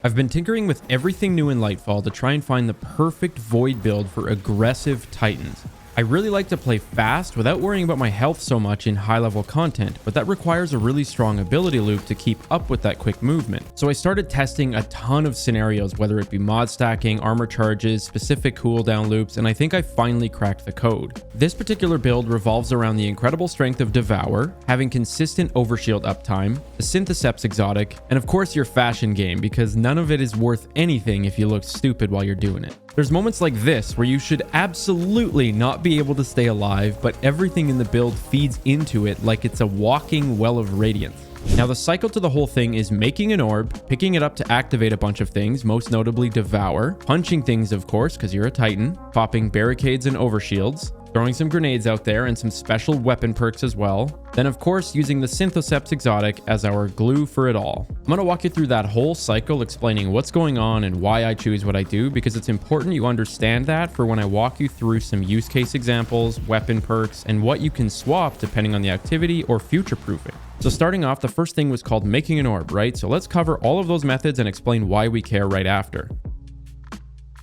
I've been tinkering with everything new in Lightfall to try and find the perfect Void build for aggressive Titans. I really like to play fast without worrying about my health so much in high level content, but that requires a really strong ability loop to keep up with that quick movement. So I started testing a ton of scenarios, whether it be mod stacking, armor charges, specific cooldown loops, and I think I finally cracked the code. This particular build revolves around the incredible strength of Devour, having consistent overshield uptime, the Syntheseps exotic, and of course your fashion game, because none of it is worth anything if you look stupid while you're doing it. There's moments like this where you should absolutely not be able to stay alive, but everything in the build feeds into it like it's a walking well of radiance. Now the cycle to the whole thing is making an orb, picking it up to activate a bunch of things, most notably Devour, punching things of course because you're a Titan, popping barricades and overshields, throwing some grenades out there and some special weapon perks as well. Then of course using the Syntheseps exotic as our glue for it all. I'm going to walk you through that whole cycle, explaining what's going on and why I choose what I do, because it's important you understand that for when I walk you through some use case examples, weapon perks, and what you can swap depending on the activity or future proofing. So starting off, the first thing was called making an orb, right? So let's cover all of those methods and explain why we care right after.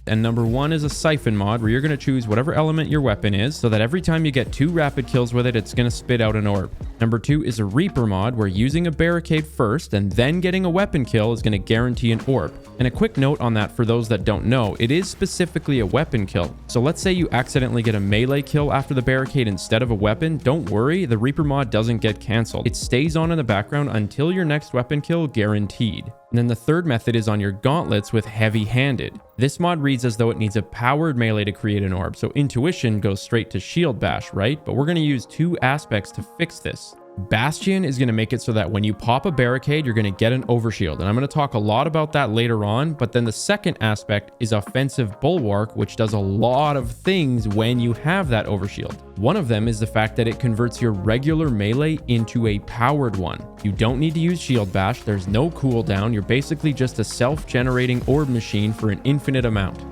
And number one is a siphon mod, where you're going to choose whatever element your weapon is so that every time you get 2 rapid kills with it, it's going to spit out an orb. Number 2 is a Reaper mod, where using a barricade first and then getting a weapon kill is going to guarantee an orb. And a quick note on that for those that don't know, it is specifically a weapon kill. So let's say you accidentally get a melee kill after the barricade instead of a weapon, don't worry, the Reaper mod doesn't get cancelled. It stays on in the background until your next weapon kill guaranteed. And then the third method is on your gauntlets with heavy-handed. This mod reads as though it needs a powered melee to create an orb, so intuition goes straight to shield bash, right? But we're going to use 2 aspects to fix this. Bastion is going to make it so that when you pop a barricade, you're going to get an overshield. And I'm going to talk a lot about that later on. But then the second aspect is offensive bulwark, which does a lot of things when you have that overshield. One of them is the fact that it converts your regular melee into a powered one. You don't need to use shield bash. There's no cooldown. You're basically just a self-generating orb machine for an infinite amount.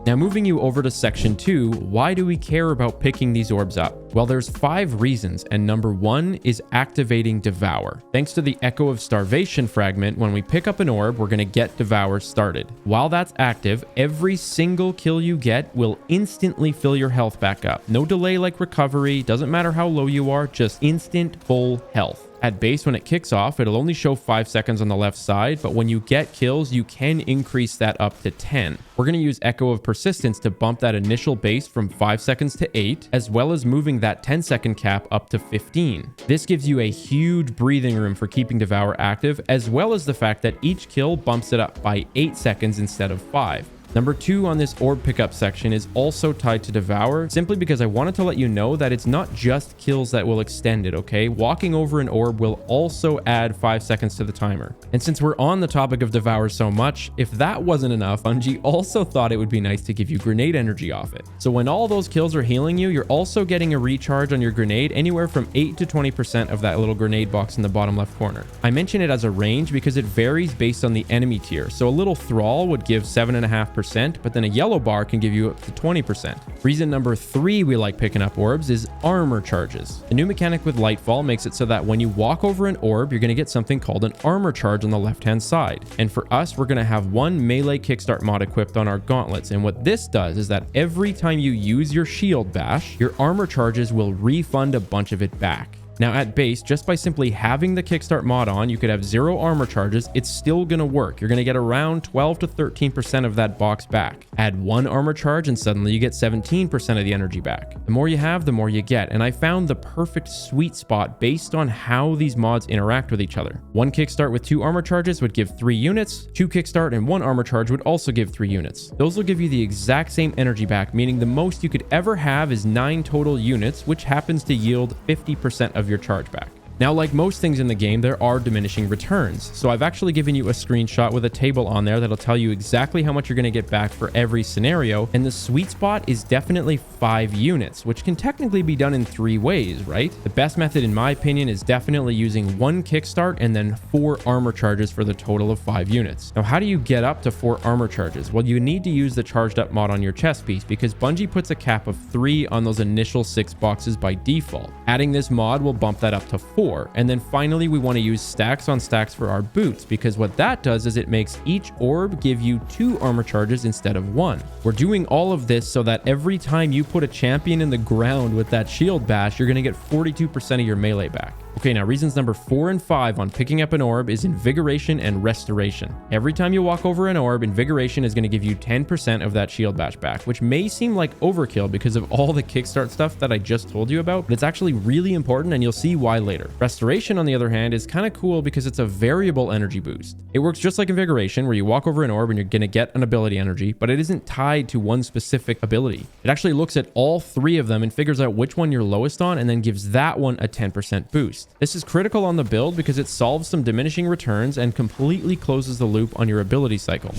Now moving you over to section 2, why do we care about picking these orbs up? Well, there's 5 reasons, and number 1 is activating Devour. Thanks to the Echo of Starvation fragment, when we pick up an orb, we're going to get Devour started. While that's active, every single kill you get will instantly fill your health back up. No delay like recovery, doesn't matter how low you are, just instant full health. At base, when it kicks off, it'll only show 5 seconds on the left side, but when you get kills, you can increase that up to 10. We're going to use Echo of Persistence to bump that initial base from 5 seconds to 8, as well as moving that 10-second cap up to 15. This gives you a huge breathing room for keeping Devour active, as well as the fact that each kill bumps it up by 8 seconds instead of 5. Number 2 on this orb pickup section is also tied to Devour, simply because I wanted to let you know that it's not just kills that will extend it, okay? Walking over an orb will also add 5 seconds to the timer. And since we're on the topic of Devour so much, if that wasn't enough, Bungie also thought it would be nice to give you grenade energy off it. So when all those kills are healing you, you're also getting a recharge on your grenade, anywhere from 8 to 20% of that little grenade box in the bottom left corner. I mention it as a range because it varies based on the enemy tier. So a little Thrall would give 7.5%, but then a yellow bar can give you up to 20%. Reason number 3 we like picking up orbs is armor charges. The new mechanic with Lightfall makes it so that when you walk over an orb, you're going to get something called an armor charge on the left-hand side. And for us, we're going to have 1 melee kickstart mod equipped on our gauntlets. And what this does is that every time you use your shield bash, your armor charges will refund a bunch of it back. Now at base, just by simply having the kickstart mod on, you could have 0 armor charges. It's still going to work. You're going to get around 12 to 13% of that box back. Add 1 armor charge and suddenly you get 17% of the energy back. The more you have, the more you get. And I found the perfect sweet spot based on how these mods interact with each other. 1 kickstart with 2 armor charges would give 3 units. 2 kickstart and 1 armor charge would also give 3 units. Those will give you the exact same energy back, meaning the most you could ever have is 9 total units, which happens to yield 50% of your charge back. Now, like most things in the game, there are diminishing returns. So I've actually given you a screenshot with a table on there that'll tell you exactly how much you're going to get back for every scenario. And the sweet spot is definitely 5 units, which can technically be done in 3 ways, right? The best method, in my opinion, is definitely using 1 kickstart and then 4 armor charges for the total of 5 units. Now, how do you get up to 4 armor charges? Well, you need to use the charged up mod on your chest piece because Bungie puts a cap of 3 on those initial 6 boxes by default. Adding this mod will bump that up to 4. 4. And then finally, we want to use stacks on stacks for our boots, because what that does is it makes each orb give you 2 armor charges instead of 1. We're doing all of this so that every time you put a champion in the ground with that shield bash, you're going to get 42% of your melee back. Okay, now reasons number 4 and 5 on picking up an orb is Invigoration and Restoration. Every time you walk over an orb, Invigoration is going to give you 10% of that shield bash back, which may seem like overkill because of all the kickstart stuff that I just told you about, but it's actually really important and you'll see why later. Restoration, on the other hand, is kind of cool because it's a variable energy boost. It works just like Invigoration, where you walk over an orb and you're going to get an ability energy, but it isn't tied to one specific ability. It actually looks at all 3 of them and figures out which one you're lowest on and then gives that one a 10% boost. This is critical on the build because it solves some diminishing returns and completely closes the loop on your ability cycle.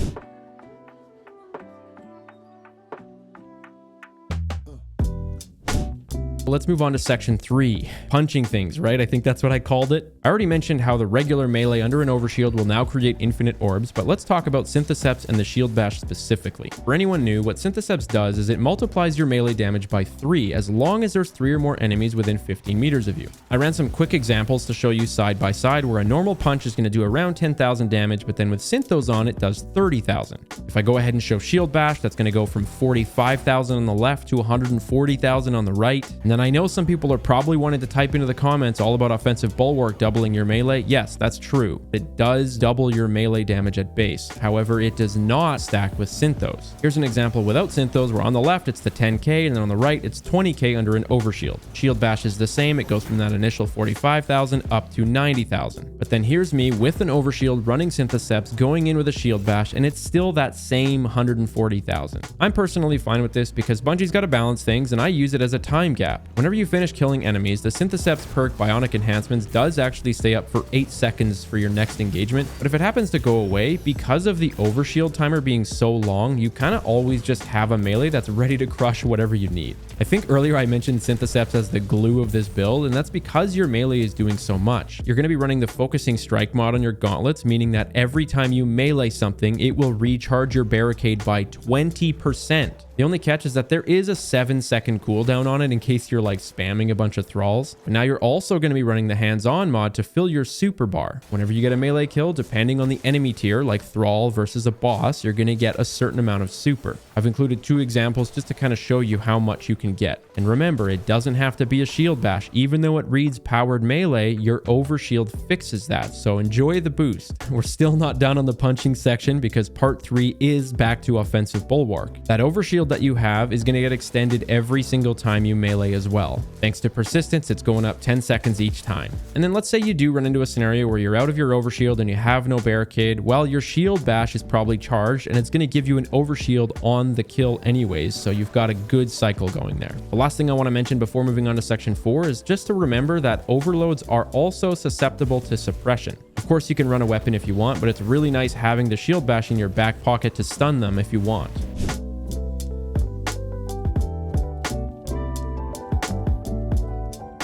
Let's move on to section 3, punching things, right? I think that's what I called it. I already mentioned how the regular melee under an overshield will now create infinite orbs, but let's talk about Synthoceps and the shield bash specifically. For anyone new, what Synthoceps does is it multiplies your melee damage by 3 as long as there's 3 or more enemies within 15 meters of you. I ran some quick examples to show you side by side where a normal punch is going to do around 10,000 damage, but then with Synthos on, it does 30,000. If I go ahead and show shield bash, that's going to go from 45,000 on the left to 140,000 on the right. And then I know some people are probably wanting to type into the comments all about offensive bulwark doubling your melee. Yes, that's true. It does double your melee damage at base. However, it does not stack with Synthos. Here's an example without Synthos, where on the left it's the 10k and then on the right it's 20k under an overshield. Shield bash is the same. It goes from that initial 45,000 up to 90,000. But then here's me with an overshield running Synthoceps going in with a shield bash, and it's still that same 140,000. I'm personally fine with this because Bungie's got to balance things, and I use it as a time gap. Whenever you finish killing enemies, the Synthoceps perk Bionic Enhancements does actually stay up for 8 seconds for your next engagement, but if it happens to go away, because of the overshield timer being so long, you kind of always just have a melee that's ready to crush whatever you need. I think earlier I mentioned Synthoceps as the glue of this build, and that's because your melee is doing so much. You're going to be running the Focusing Strike mod on your gauntlets, meaning that every time you melee something, it will recharge your barricade by 20%. The only catch is that there is a 7-second cooldown on it in case you're like spamming a bunch of thralls. But now you're also going to be running the hands-on mod to fill your super bar. Whenever you get a melee kill, depending on the enemy tier, like thrall versus a boss, you're going to get a certain amount of super. I've included 2 examples just to kind of show you how much you can get. And remember, it doesn't have to be a shield bash. Even though it reads powered melee, your overshield fixes that. So enjoy the boost. We're still not done on the punching section because part 3 is back to offensive bulwark. That overshield that you have is going to get extended every single time you melee as well. Thanks to persistence, it's going up 10 seconds each time. And then let's say you do run into a scenario where you're out of your overshield and you have no barricade. Well, your shield bash is probably charged and it's going to give you an overshield on the kill anyways, so you've got a good cycle going there. The last thing I want to mention before moving on to section 4 is just to remember that overloads are also susceptible to suppression. Of course, you can run a weapon if you want, but it's really nice having the shield bash in your back pocket to stun them if you want.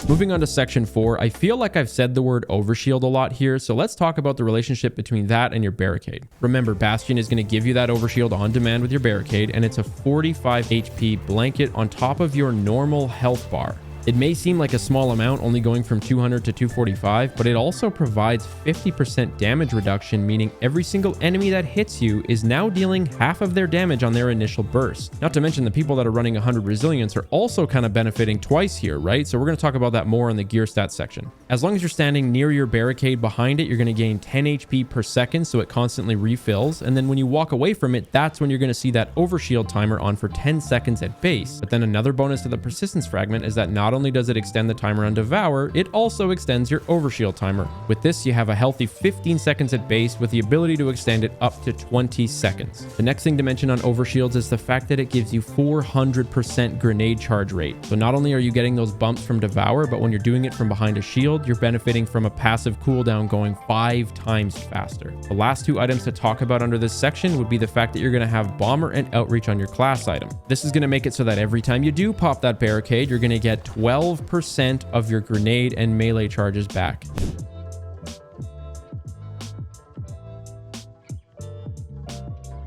Moving on to section 4, I feel like I've said the word overshield a lot here, so let's talk about the relationship between that and your barricade. Remember, Bastion is going to give you that overshield on demand with your barricade, and it's a 45 HP blanket on top of your normal health bar. It may seem like a small amount, only going from 200 to 245, but it also provides 50% damage reduction, meaning every single enemy that hits you is now dealing half of their damage on their initial burst. Not to mention the people that are running 100 resilience are also kind of benefiting twice here, right? So we're going to talk about that more in the gear stats section. As long as you're standing near your barricade behind it, you're going to gain 10 HP per second, so it constantly refills. And then when you walk away from it, that's when you're going to see that overshield timer on for 10 seconds at base. But then another bonus to the persistence fragment is that not only does it extend the timer on Devour, it also extends your overshield timer. With this, you have a healthy 15 seconds at base with the ability to extend it up to 20 seconds. The next thing to mention on overshields is the fact that it gives you 400% grenade charge rate. So not only are you getting those bumps from Devour, but when you're doing it from behind a shield, you're benefiting from a passive cooldown going 5 times faster. The last 2 items to talk about under this section would be the fact that you're going to have Bomber and Outreach on your class item. This is going to make it so that every time you do pop that barricade, you're going to get 12% of your grenade and melee charges back.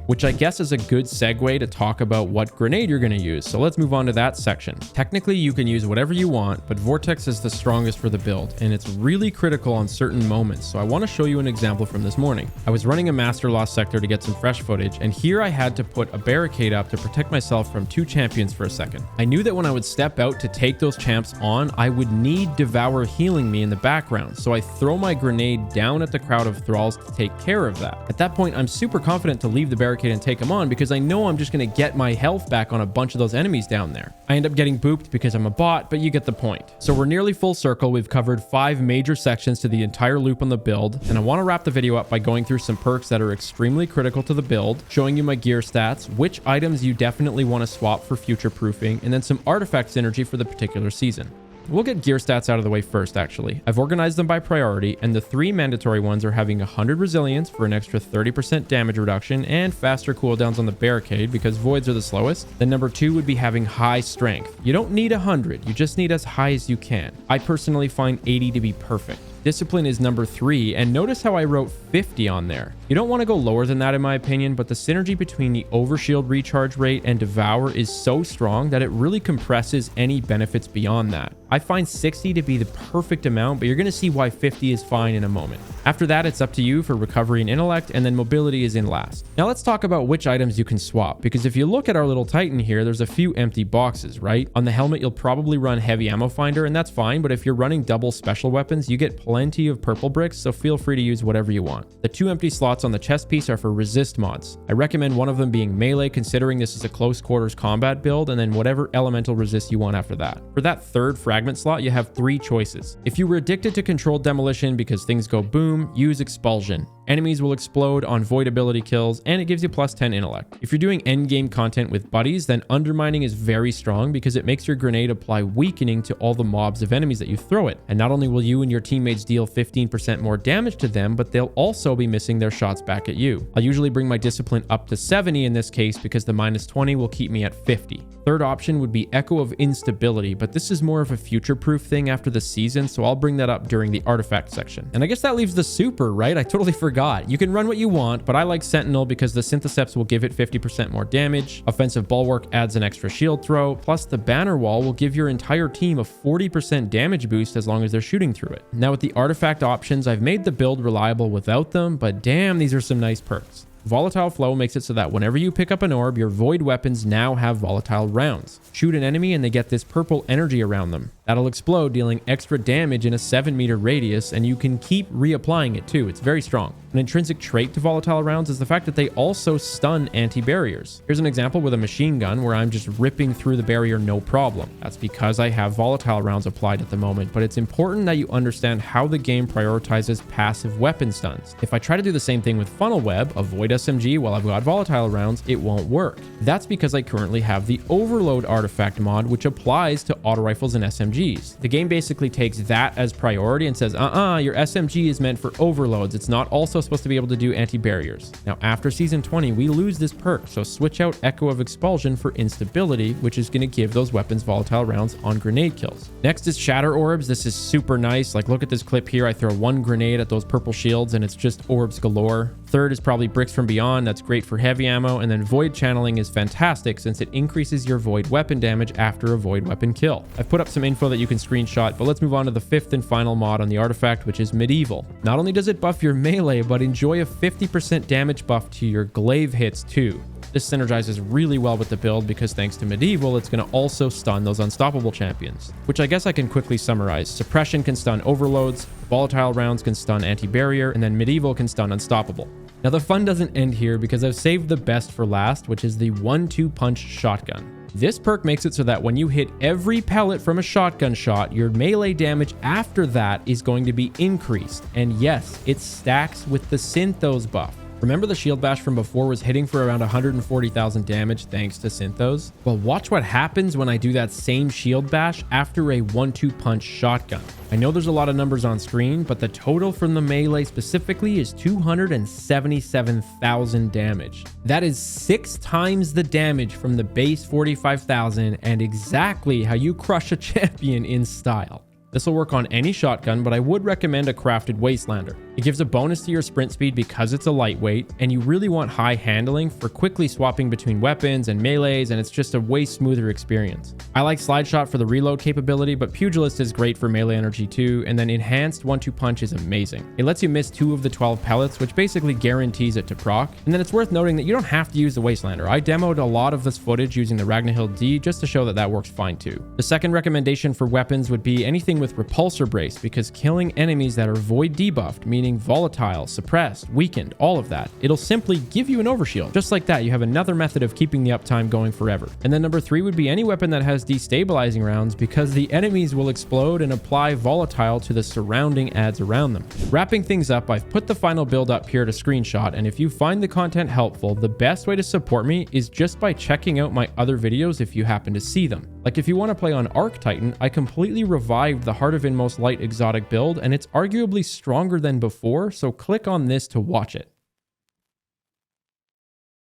which I guess is a good segue to talk about what grenade you're going to use. So let's move on to that section. Technically, you can use whatever you want, but Vortex is the strongest for the build, and it's really critical on certain moments. So I want to show you an example from this morning. I was running a Master Lost sector to get some fresh footage, and here I had to put a barricade up to protect myself from 2 champions for a second. I knew that when I would step out to take those champs on, I would need Devour healing me in the background. So I throw my grenade down at the crowd of thralls to take care of that. At that point, I'm super confident to leave the barricade and take them on because I know I'm just going to get my health back on a bunch of those enemies down there. I end up getting booped because I'm a bot, but you get the point. So we're nearly full circle. We've covered 5 major sections to the entire loop on the build, and I want to wrap the video up by going through some perks that are extremely critical to the build, showing you my gear stats, which items you definitely want to swap for future proofing, and then some artifact synergy for the particular season. We'll get gear stats out of the way first, actually. I've organized them by priority, and the 3 mandatory ones are having 100 resilience for an extra 30% damage reduction and faster cooldowns on the barricade because voids are the slowest. Then number 2 would be having high strength. You don't need 100, you just need as high as you can. I personally find 80 to be perfect. Discipline is number 3, and notice how I wrote 50 on there. You don't want to go lower than that in my opinion, but the synergy between the overshield recharge rate and Devour is so strong that it really compresses any benefits beyond that. I find 60 to be the perfect amount, but you're going to see why 50 is fine in a moment. After that, it's up to you for recovery and intellect, and then mobility is in last. Now let's talk about which items you can swap, because if you look at our little Titan here, there's a few empty boxes, right? On the helmet, you'll probably run heavy ammo finder, and that's fine, but if you're running double special weapons, you get plenty of purple bricks, so feel free to use whatever you want. The 2 empty slots on the chest piece are for resist mods. I recommend one of them being melee, considering this is a close quarters combat build, and then whatever elemental resist you want after that. For that 3rd fragment slot, you have 3 choices. If you were addicted to controlled demolition because things go boom, use expulsion. Enemies will explode on void ability kills, and it gives you plus 10 intellect. If you're doing endgame content with buddies, then undermining is very strong because it makes your grenade apply weakening to all the mobs of enemies that you throw it. And not only will you and your teammates deal 15% more damage to them, but they'll also be missing their shots back at you. I'll usually bring my discipline up to 70 in this case because the minus 20 will keep me at 50. Third option would be Echo of Instability, but this is more of a future-proof thing after the season, so I'll bring that up during the artifact section. And I guess that leaves the super, right? I totally forgot. You can run what you want, but I like Sentinel because the Syntheseps will give it 50% more damage. Offensive Bulwark adds an extra shield throw, plus the Banner Wall will give your entire team a 40% damage boost as long as they're shooting through it. Now with the artifact options, I've made the build reliable without them, but damn, these are some nice perks. Volatile Flow makes it so that whenever you pick up an orb, your void weapons now have volatile rounds. Shoot an enemy and they get this purple energy around them. That'll explode, dealing extra damage in a 7-meter radius, and you can keep reapplying it too. It's very strong. An intrinsic trait to volatile rounds is the fact that they also stun anti-barriers. Here's an example with a machine gun where I'm just ripping through the barrier no problem. That's because I have volatile rounds applied at the moment, but it's important that you understand how the game prioritizes passive weapon stuns. If I try to do the same thing with Funnel Web, avoid SMG while I've got volatile rounds, it won't work. That's because I currently have the Overload artifact mod, which applies to auto rifles and SMGs. The game basically takes that as priority and says, your SMG is meant for overloads. It's not also supposed to be able to do anti-barriers. Now, after season 20, we lose this perk, so switch out Echo of Expulsion for instability, which is going to give those weapons volatile rounds on grenade kills. Next is Shatter Orbs. This is super nice. Like, look at this clip here. I throw 1 grenade at those purple shields and it's just orbs galore. Third is probably Bricks from Beyond. That's great for heavy ammo. And then Void Channeling is fantastic since it increases your void weapon damage after a void weapon kill. I've put up some info that you can screenshot, but let's move on to the 5th and final mod on the artifact, which is Medieval. Not only does it buff your melee, but enjoy a 50% damage buff to your glaive hits too. This synergizes really well with the build because thanks to Medieval, it's going to also stun those unstoppable champions, which I guess I can quickly summarize. Suppression can stun overloads, volatile rounds can stun anti-barrier, and then Medieval can stun unstoppable. Now the fun doesn't end here because I've saved the best for last, which is the 1-2 punch shotgun. This perk makes it so that when you hit every pellet from a shotgun shot, your melee damage after that is going to be increased. And yes, it stacks with the Synthos buff. Remember the shield bash from before was hitting for around 140,000 damage thanks to Synthos? Well, watch what happens when I do that same shield bash after a 1-2 punch shotgun. I know there's a lot of numbers on screen, but the total from the melee specifically is 277,000 damage. That is 6 times the damage from the base 45,000 and exactly how you crush a champion in style. This will work on any shotgun, but I would recommend a crafted Wastelander. It gives a bonus to your sprint speed because it's a lightweight, and you really want high handling for quickly swapping between weapons and melees, and it's just a way smoother experience. I like Slide Shot for the reload capability, but Pugilist is great for melee energy too, and then Enhanced 1-2 Punch is amazing. It lets you miss 2 of the 12 pellets, which basically guarantees it to proc. And then it's worth noting that you don't have to use the Wastelander. I demoed a lot of this footage using the Ragnhild D just to show that that works fine too. The second recommendation for weapons would be anything with Repulsor Brace, because killing enemies that are void debuffed, meaning volatile, suppressed, weakened, all of that, it'll simply give you an overshield. Just like that, you have another method of keeping the uptime going forever. And then number 3 would be any weapon that has destabilizing rounds, because the enemies will explode and apply volatile to the surrounding adds around them. Wrapping things up, I've put the final build up here to screenshot, and if you find the content helpful, the best way to support me is just by checking out my other videos if you happen to see them. Like if you want to play on Arc Titan, I completely revived the Heart of Inmost Light exotic build, and it's arguably stronger than before, so click on this to watch it.